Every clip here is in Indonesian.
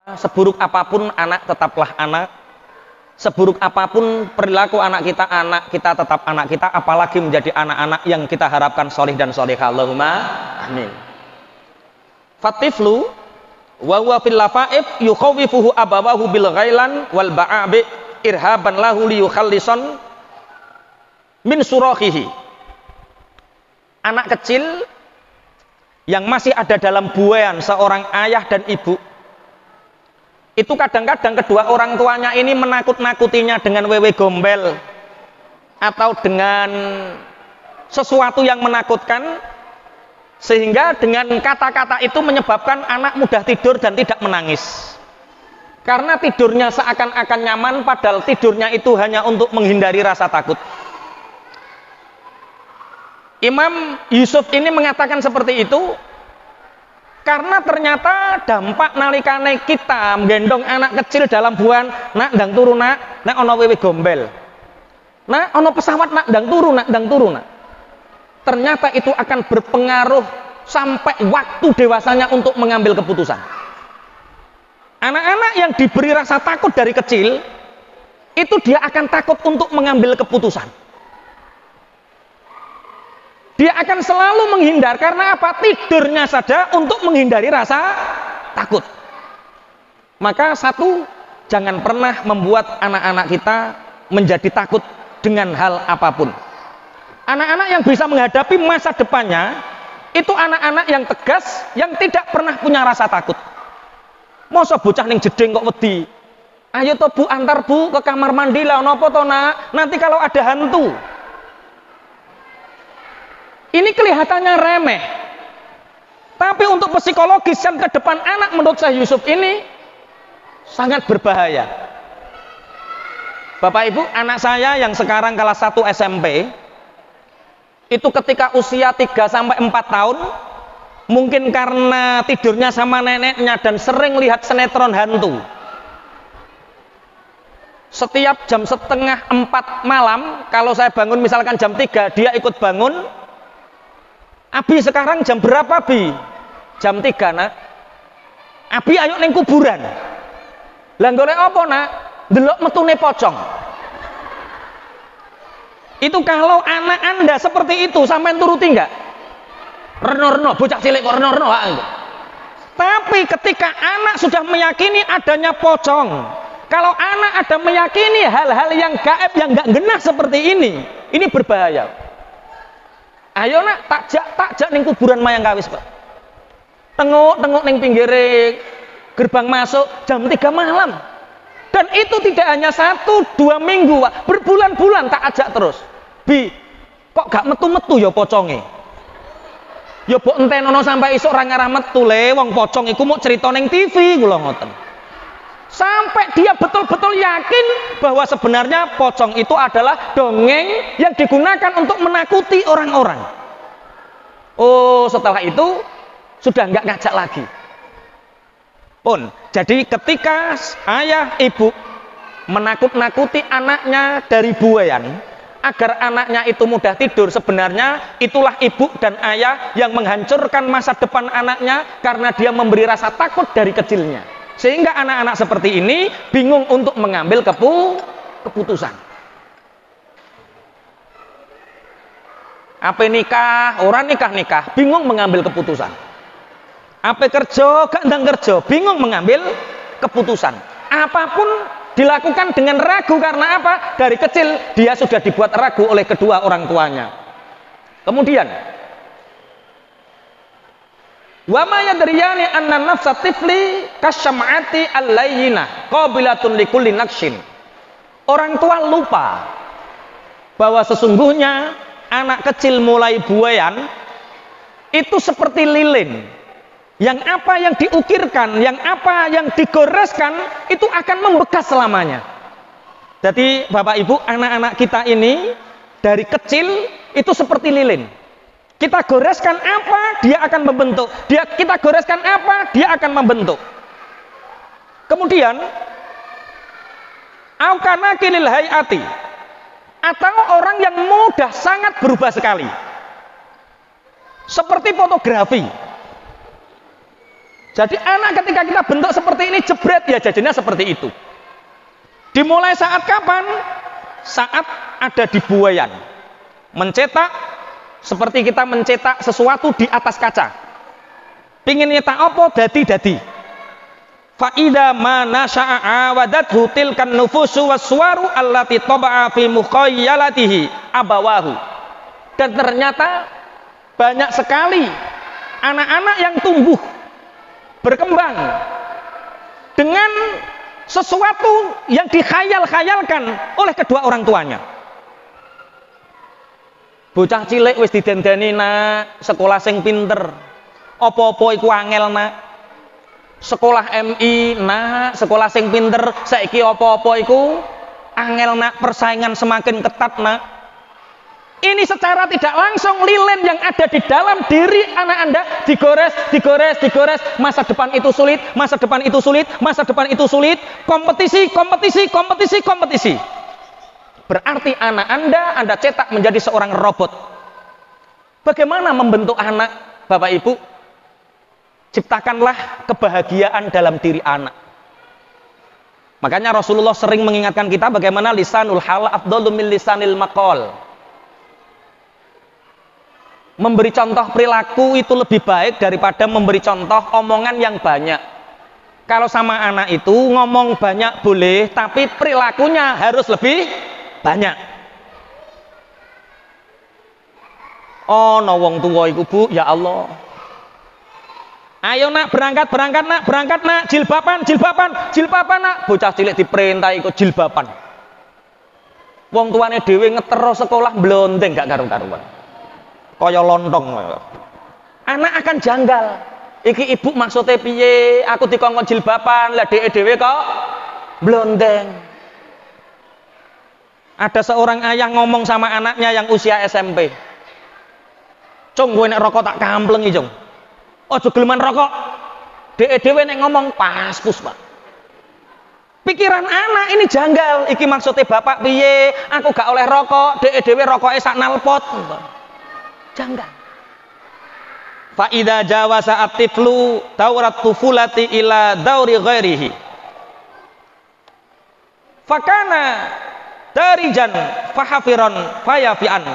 Seburuk apapun anak tetaplah anak. Seburuk apapun perilaku anak kita tetap anak kita, apalagi menjadi anak-anak yang kita harapkan solih dan solihah. Allahumma amin. Fatiflu wa huwa fil lafaif yukhawifuhu abawahu bil ghailan wal ba'abi irhaban lahu liyukhallison min surahihi. Anak kecil yang masih ada dalam buayan seorang ayah dan ibu, itu kadang-kadang kedua orang tuanya ini menakut-nakutinya dengan wewe gombel atau dengan sesuatu yang menakutkan, sehingga dengan kata-kata itu menyebabkan anak mudah tidur dan tidak menangis. Karena tidurnya seakan-akan nyaman, padahal tidurnya itu hanya untuk menghindari rasa takut. Imam Yusuf ini mengatakan seperti itu karena ternyata dampak nalikane kita menggendong anak kecil dalam buan, nak ndang turu nak ono wewe gombel, nak ono pesawat nak ndang turu nak. Ternyata itu akan berpengaruh sampai waktu dewasanya untuk mengambil keputusan. Anak-anak yang diberi rasa takut dari kecil, itu dia akan takut untuk mengambil keputusan. Dia akan selalu menghindar, karena apa? Tidurnya saja untuk menghindari rasa takut. Maka satu, jangan pernah membuat anak-anak kita menjadi takut dengan hal apapun. Anak-anak yang bisa menghadapi masa depannya, itu anak-anak yang tegas, yang tidak pernah punya rasa takut. Masa bocah ning jeding kok wedi. Ayo toh bu, antar bu ke kamar mandi lah, nopo toh nak, nanti kalau ada hantu. Ini kelihatannya remeh, tapi untuk psikologis yang ke depan anak menurut Syekh Yusuf ini sangat berbahaya. Bapak Ibu, anak saya yang sekarang kelas 1 SMP, itu ketika usia 3-4 tahun, mungkin karena tidurnya sama neneknya dan sering lihat sinetron hantu, setiap jam 3:30 malam, kalau saya bangun misalkan jam 3, dia ikut bangun. Abi sekarang jam berapa Bi? Jam 3 nak. Abi ayo ning kuburan. Lah golek apa nak? Delok metune pocong. Itu kalau anak Anda seperti itu, sampean turuti enggak? Reno-reno, bocah cilik kok reno-reno. Tapi ketika anak sudah meyakini adanya pocong, kalau anak ada meyakini hal-hal yang gaib, yang enggak genah seperti ini berbahaya. Ayo nak, takjak ning kuburan mayang kawis Pak. Tengok ning pinggir gerbang masuk jam 3 malam. Dan itu tidak hanya 1-2 minggu Pak, berbulan-bulan tak ajak terus. Bi, kok gak metu-metu ya poconge? Ya mbok entenono sampai esuk ora ngarah metu le, wong pocong iku mau cerita ning TV kula ngoten. Sampai dia betul-betul yakin bahwa sebenarnya pocong itu adalah dongeng yang digunakan untuk menakuti orang-orang. Oh, setelah itu sudah nggak ngajak lagi. Jadi ketika ayah ibu menakut-nakuti anaknya dari buayan agar anaknya itu mudah tidur, sebenarnya itulah ibu dan ayah yang menghancurkan masa depan anaknya karena dia memberi rasa takut dari kecilnya. Sehingga anak-anak seperti ini bingung untuk mengambil keputusan. Apa nikah, orang nikah, bingung mengambil keputusan. Apa kerja, gak ndang kerja, bingung mengambil keputusan. Apapun dilakukan dengan ragu, karena apa? Dari kecil dia sudah dibuat ragu oleh kedua orang tuanya. Kemudian wa ma yadriyani anna nafsa tifli kasyam'ati al-layyinah qabilatun likulli naqshin. Orang tua lupa bahwa sesungguhnya anak kecil mulai buayan itu seperti lilin, yang apa yang diukirkan, yang apa yang digoreskan itu akan membekas selamanya. Jadi Bapak Ibu, anak-anak kita ini dari kecil itu seperti lilin. Kita goreskan apa, dia akan membentuk. Kita goreskan apa, dia akan membentuk. Kemudian, aukana kilil hayati, atau orang yang mudah sangat berubah sekali. Seperti fotografi. Jadi anak ketika kita bentuk seperti ini, jebret ya jadinya seperti itu. Dimulai saat kapan? Saat ada di buayan. Mencetak seperti kita mencetak sesuatu di atas kaca. Pingin nyetak apa? Dadi. Fa'idha ma nasha'a awadathu tilkan nufusu waswaru allati taba'a fi mukhayyalatihi abawahu. Dan ternyata banyak sekali anak-anak yang tumbuh berkembang dengan sesuatu yang dikhayal-khayalkan oleh kedua orang tuanya. Bocah cilik wis didendani nak sekolah sing pinter. Apa-apa iku angel nak. Sekolah MI nak sekolah sing pinter, saiki apa-apa iku angel nak, persaingan semakin ketat nak. Ini secara tidak langsung lilin yang ada di dalam diri anak Anda digores. Masa depan itu sulit, masa depan itu sulit, masa depan itu sulit. Kompetisi. Berarti anak Anda cetak menjadi seorang robot. Bagaimana membentuk anak, Bapak Ibu? Ciptakanlah kebahagiaan dalam diri anak. Makanya Rasulullah sering mengingatkan kita bagaimana lisanul hal afdalu min lisanil maqal. Memberi contoh perilaku itu lebih baik daripada memberi contoh omongan yang banyak. Kalau sama anak itu ngomong banyak boleh, tapi perilakunya harus lebih banyak. Oh, no wong tuwa iku Bu, ya Allah. Ayo nak berangkat nak, jilbaban nak. Bocah cilik diperintah ikut jilbaban. Wong tuane dhewe ngetero sekolah blondeng gak karu-karuan. Kaya lontong. Anak akan janggal. Iki ibu maksudnya piye? Aku dikongkon jilbaban, lah dhewe kok blondeng. Ada seorang ayah ngomong sama anaknya yang usia SMP. Cung, kowe nek rokok tak kamplengi, Cung. Aja geleman rokok. Dhewe nek ngomong pas, Pak. Pikiran anak ini janggal. Iki maksudnya bapak piye? Aku gak oleh rokok, dhewe rokoke sak nalpot. Janggal. Fa idza jawasa at-tiflu daurat tufulati ila dauri ghairihi. Fakana darijan fahafiron fayafian.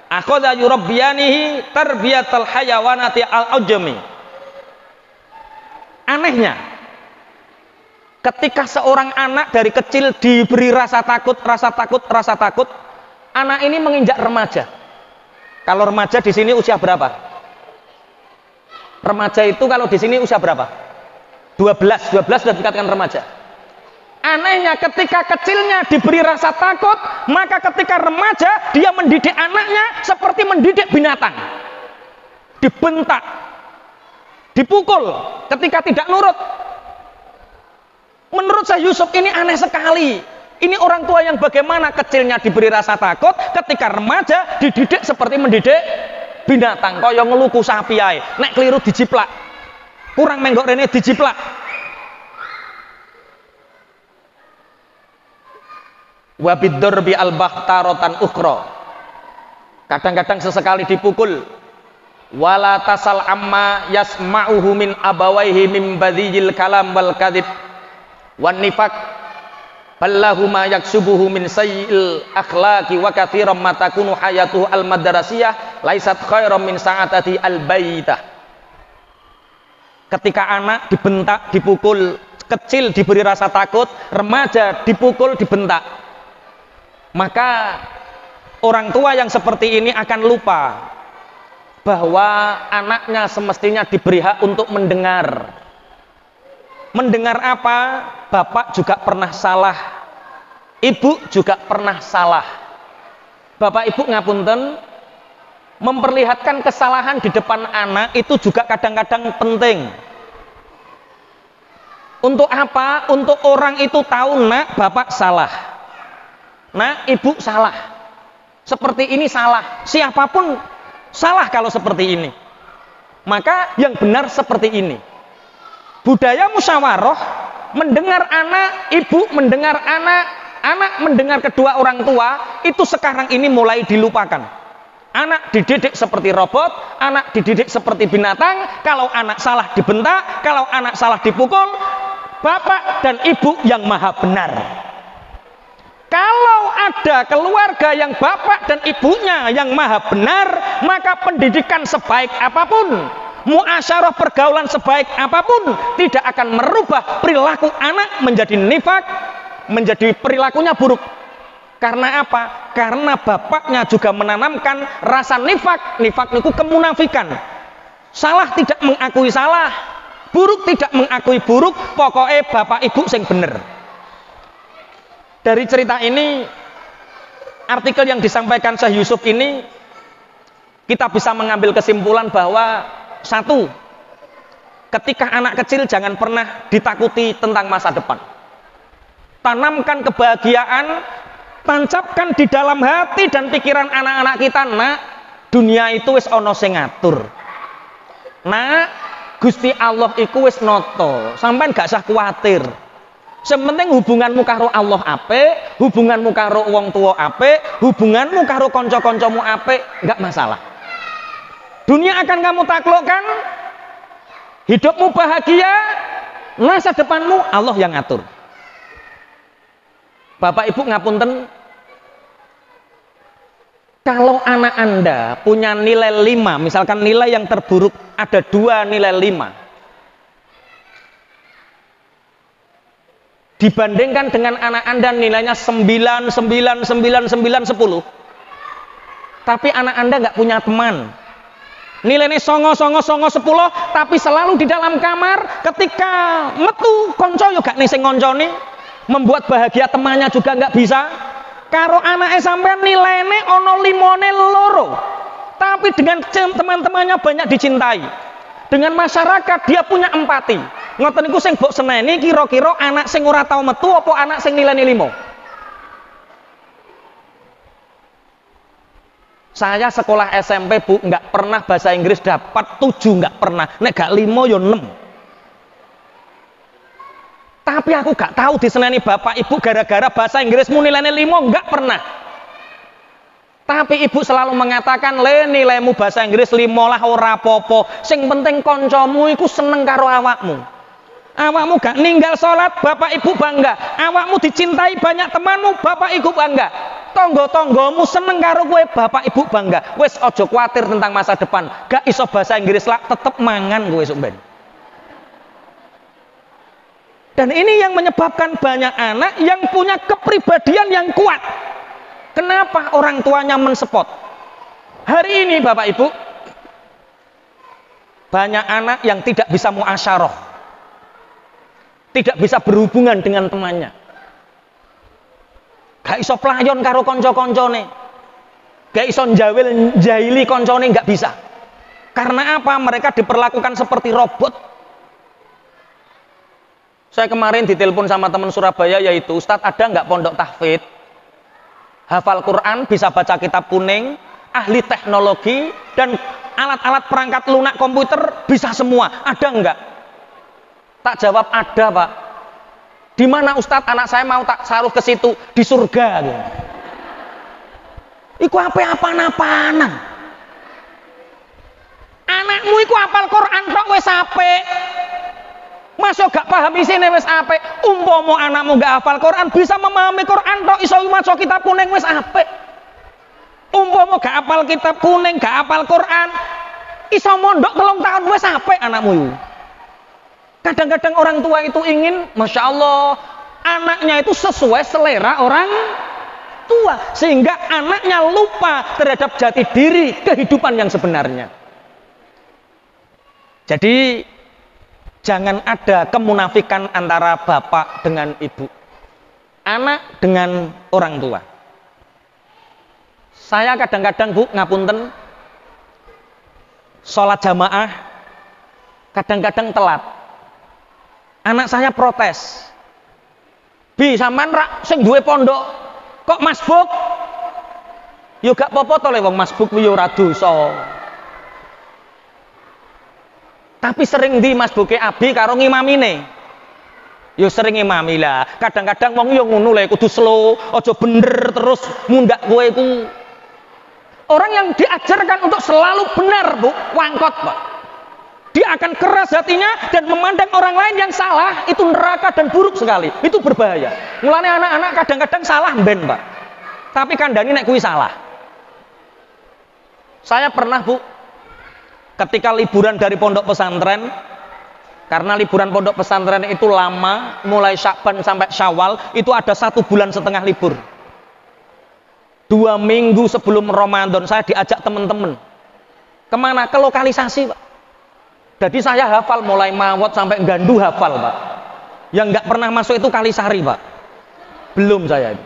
Akhadha yurabbiyanihi tarbiyatal hayawanati al-ujmi. Anehnya, ketika seorang anak dari kecil diberi rasa takut, anak ini menginjak remaja. Kalau remaja di sini usia berapa? Remaja itu kalau di sini usia berapa? 12 sudah dikatakan remaja. Anehnya ketika kecilnya diberi rasa takut, maka ketika remaja dia mendidik anaknya seperti mendidik binatang. Dibentak, dipukul ketika tidak nurut. Menurut saya Yusuf ini aneh sekali. Ini orang tua yang bagaimana kecilnya diberi rasa takut, ketika remaja dididik seperti mendidik binatang. Kaya ngeluku sapi ae, nek keliru dijiplak. Kurang menggok rene dijiplak. Wa bidzarbi al-bakhtaratan ukhra. Kadang-kadang sesekali dipukul. Wala tasal amma yasma'uhu min abawaihi min badhijil kalam wal kadhib wan nifaq. Ballahuma yaksubuhu min sayyi'il akhlaqi wa katsiran ma takunu hayatuhu al-madrasiyah laisat khairan min sa'atati al-baitah. Ketika anak dibentak, dipukul, kecil diberi rasa takut, remaja dipukul, dibentak, maka orang tua yang seperti ini akan lupa bahwa anaknya semestinya diberi hak untuk mendengar. Mendengar apa? Bapak juga pernah salah, ibu juga pernah salah. Bapak ibu ngapunten, memperlihatkan kesalahan di depan anak itu juga kadang-kadang penting. Untuk apa? Untuk orang itu tahu, nak, bapak salah, nak, ibu salah, seperti ini salah. Siapapun salah kalau seperti ini. Maka yang benar seperti ini. Budaya musyawarah, mendengar anak, ibu mendengar anak, anak mendengar kedua orang tua, itu sekarang ini mulai dilupakan. Anak dididik seperti robot, anak dididik seperti binatang. Kalau anak salah dibentak, kalau anak salah dipukul. Bapak dan ibu yang maha benar. Kalau ada keluarga yang bapak dan ibunya yang maha benar, maka pendidikan sebaik apapun, muasyarah pergaulan sebaik apapun, tidak akan merubah perilaku anak menjadi nifak, menjadi perilakunya buruk. Karena apa? Karena bapaknya juga menanamkan rasa nifak. Nifak itu kemunafikan. Salah tidak mengakui salah, buruk tidak mengakui buruk, pokoknya bapak ibu sing bener. Dari cerita ini, artikel yang disampaikan Syekh Yusuf ini, kita bisa mengambil kesimpulan bahwa satu, ketika anak kecil jangan pernah ditakuti tentang masa depan. Tanamkan kebahagiaan, tancapkan di dalam hati dan pikiran anak-anak kita, nak, dunia itu wis ono sing ngatur. Nak, Gusti Allah iku wis noto, sampean gak usah kuatir. Sementing hubunganmu karo Allah apik, hubunganmu karo wong tua apik, hubunganmu karo kanca-kancamu apik, enggak masalah. Dunia akan kamu taklukkan, hidupmu bahagia, masa depanmu Allah yang ngatur. Bapak Ibu ngapunten, kalau anak Anda punya nilai 5, misalkan nilai yang terburuk ada 2 nilai 5, dibandingkan dengan anak Anda nilainya 9, 9, 9, 9, 10, tapi anak Anda nggak punya teman, nilainya songo, 10, tapi selalu di dalam kamar, ketika metu konco yo gak nising ngonconi, membuat bahagia temannya juga nggak bisa. Karo anaknya sampean nilainya ono 5 loro, tapi dengan teman-temannya banyak dicintai, dengan masyarakat dia punya empati. Ngoten niku sing mbok seneni kira-kira anak sing ora tau metu apa anak sing nilainya 5? Saya sekolah SMP, Bu, nggak pernah bahasa Inggris dapat 7, nggak pernah. Nek gak 5 yo 6. Tapi aku gak tahu diseneni bapak ibu gara-gara bahasa Inggrismu nilainya 5, nggak pernah. Tapi ibu selalu mengatakan, le, nilaimu bahasa Inggris 5 lah ora popo. Sing penting koncomu iku seneng karo awakmu. Awakmu gak ninggal sholat, bapak ibu bangga. Awakmu dicintai banyak temanmu, bapak ibu bangga. Tonggo-tonggomu seneng karo kowe, bapak ibu bangga. Wes ojo kuatir tentang masa depan. Gak iso bahasa Inggris lah, tetep mangan kowe sok ben. Dan ini yang menyebabkan banyak anak yang punya kepribadian yang kuat. Kenapa orang tuanya mensupport? Hari ini bapak ibu, banyak anak yang tidak bisa muasyarah, tidak bisa berhubungan dengan temannya, gak iso playon karo konco-koncone, gak iso jahili koncone, gak bisa. Karena apa? Mereka diperlakukan seperti robot. Saya kemarin ditelepon sama teman Surabaya, yaitu, Ustadz, ada nggak pondok tahfidz? Hafal Quran, bisa baca kitab kuning, ahli teknologi, dan alat-alat perangkat lunak komputer, bisa semua. Ada nggak? Tak jawab, ada, Pak. Di mana Ustadz? Anak saya mau tak saruh ke situ, di surga. Iku apa-apaan. Anakmu iku hafal Quran tok wis apik. Masuk gak paham isine wis apik. Umpama anakmu gak hafal Quran, bisa memahami Quran tok, iso maca kitab kuning wis apik. Umpama gak hafal kitab kuning, gak hafal Quran, iso mondok 3 tahun wis apik anakmu itu. Kadang-kadang orang tua itu ingin, Masya Allah, anaknya itu sesuai selera orang tua, sehingga anaknya lupa terhadap jati diri kehidupan yang sebenarnya. Jadi jangan ada kemunafikan antara bapak dengan ibu, anak dengan orang tua. Saya kadang-kadang, Bu, ngapunten, sholat jamaah kadang-kadang telat. Anak saya protes, Bi, sampean rak sing duwe pondok kok masbuk? Yo gak apa-apa to le wong masbuk yo ora dosa. Tapi sering di masbuke abi karo ngimamine. Yo sering ngimami lah. Kadang-kadang wong yo ngono le, kudu slow, aja bener terus mundak kowe iku. Orang yang diajarkan untuk selalu benar, Bu, wangkot, Pak. Dia akan keras hatinya dan memandang orang lain yang salah, itu neraka dan buruk sekali. Itu berbahaya. Mulanya anak-anak kadang-kadang salah ben, Pak. Tapi kandani nek kuwi salah. Saya pernah, Bu, ketika liburan dari pondok pesantren, karena liburan pondok pesantren itu lama, mulai Syakban sampai Syawal, itu ada 1,5 bulan libur. 2 minggu sebelum Ramadan saya diajak teman-teman. Kemana? Ke lokalisasi, Pak. Jadi saya hafal mulai Mawot sampai Gandu hafal, Pak. Yang nggak pernah masuk itu Kalisari, Pak. Belum saya itu.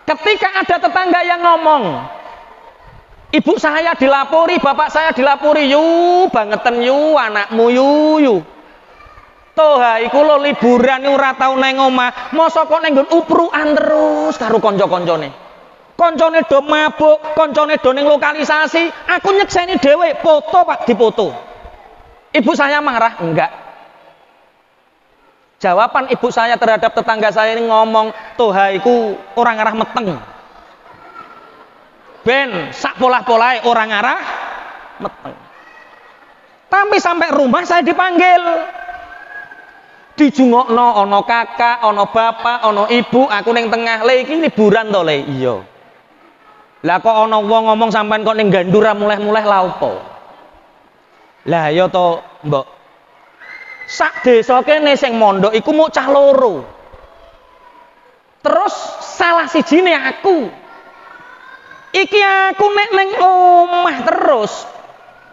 Ketika ada tetangga yang ngomong, ibu saya dilapori, bapak saya dilapori, yu bangetan yu anakmu yu. Toh iku lho liburan ora tau nang omah, mosok kok nang nggon uprukan terus karo kanca-kancane. Kancane do mabuk, kancane do ning lokalisasi, aku nyekseni dhewe, foto Pak, dipoto. Ibu saya marah? Enggak. Jawaban ibu saya terhadap tetangga saya ini ngomong, toha iku orang arah meteng. Ben sak polah-polahe orang arah meteng. Tapi sampai rumah saya dipanggil. Dijungokno ana kakak, ana bapak, ana ibu, aku ning tengah. Le iki liburan to, Le? Iya. Lah kok ana wong ngomong sampean kok ning Gandu ra muleh-muleh lha opo? Lah ya to, Mbok. Sak desa kene sing mondok iku mung cah loro. Terus salah sijine aku. Iki aku nek ning omah terus.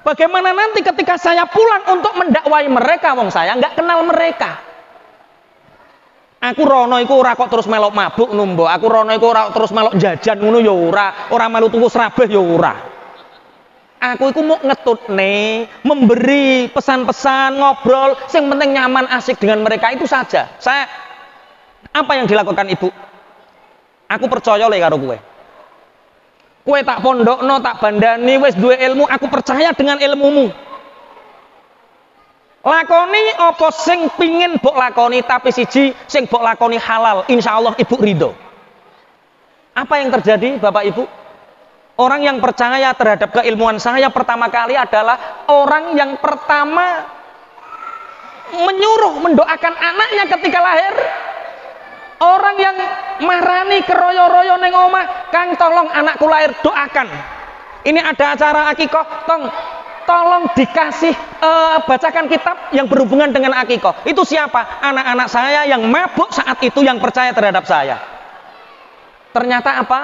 Bagaimana nanti ketika saya pulang untuk mendakwai mereka, wong saya nggak kenal mereka. Aku rono iku ora kok terus melok mabuk numbo. Aku rono iku ora terus melok jajan ngono ya ora melu tuku srabeh ya ora. Aku iku mau ngetutne, memberi pesan-pesan, ngobrol, sing penting nyaman asik dengan mereka itu saja. Saya apa yang dilakukan ibu? Aku percaya le karo kowe. Kowe tak pondokno, tak bandani, wis duwe ilmu, aku percaya dengan ilmumu. Lakoni apa sing pingin mbok lakoni, tapi siji sing mbok lakoni halal, insya Allah ibu ridho. Apa yang terjadi Bapak Ibu? Orang yang percaya terhadap keilmuan saya pertama kali adalah orang yang pertama menyuruh mendoakan anaknya ketika lahir. Orang yang marani keroyo-royo neng omah, Kang tolong anakku lahir doakan. Ini ada acara akikoh, tolong dikasih bacakan kitab yang berhubungan dengan akikoh. Itu siapa? Anak-anak saya yang mabuk saat itu yang percaya terhadap saya. Ternyata apa?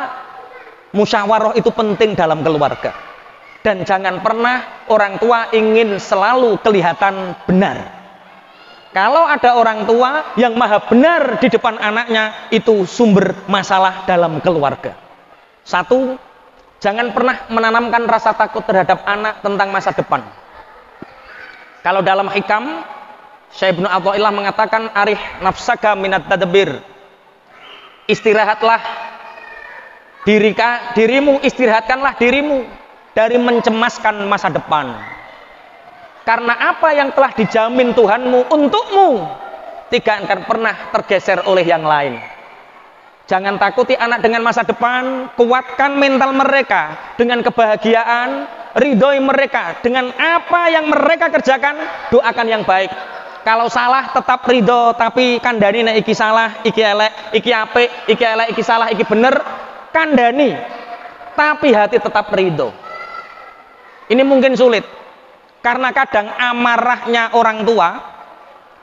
Musyawarah itu penting dalam keluarga. Dan jangan pernah orang tua ingin selalu kelihatan benar. Kalau ada orang tua yang maha benar di depan anaknya, itu sumber masalah dalam keluarga. Satu, jangan pernah menanamkan rasa takut terhadap anak tentang masa depan. Kalau dalam hikam, Syekh Ibnu Athaillah mengatakan, arih nafsaka minat tadbir. Istirahatlah dirimu, istirahatkanlah dirimu dari mencemaskan masa depan. Karena apa yang telah dijamin Tuhanmu untukmu tidak akan pernah tergeser oleh yang lain. Jangan takuti anak dengan masa depan, kuatkan mental mereka dengan kebahagiaan, ridhoi mereka dengan apa yang mereka kerjakan, doakan yang baik. Kalau salah tetap ridho, tapi kandani nek iki salah, iki elek, iki apik, iki elek, iki salah, iki bener, kandani. Tapi hati tetap ridho. Ini mungkin sulit. Karena kadang amarahnya orang tua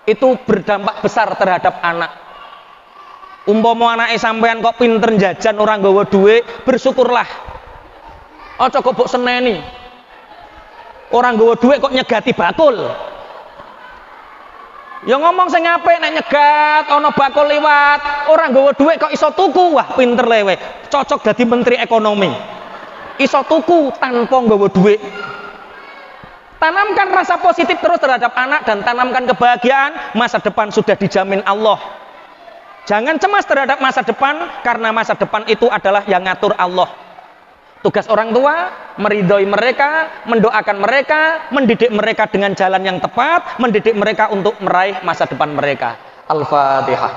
itu berdampak besar terhadap anak. Umpama anake sampean kok pinter jajan orang gawa duit, bersyukurlah. Aja kok mbok seneni. Orang gawa duit kok nyegati bakul. Ya ngomong sing apik nek nyegat ana bakul liwat, orang gawa duit kok iso tuku, wah pinter lewe. Cocok dadi menteri ekonomi. Iso tuku tanpa gawa duit. Tanamkan rasa positif terus terhadap anak dan tanamkan kebahagiaan, masa depan sudah dijamin Allah. Jangan cemas terhadap masa depan, karena masa depan itu adalah yang ngatur Allah. Tugas orang tua, meridhoi mereka, mendoakan mereka, mendidik mereka dengan jalan yang tepat, mendidik mereka untuk meraih masa depan mereka. Al-Fatihah.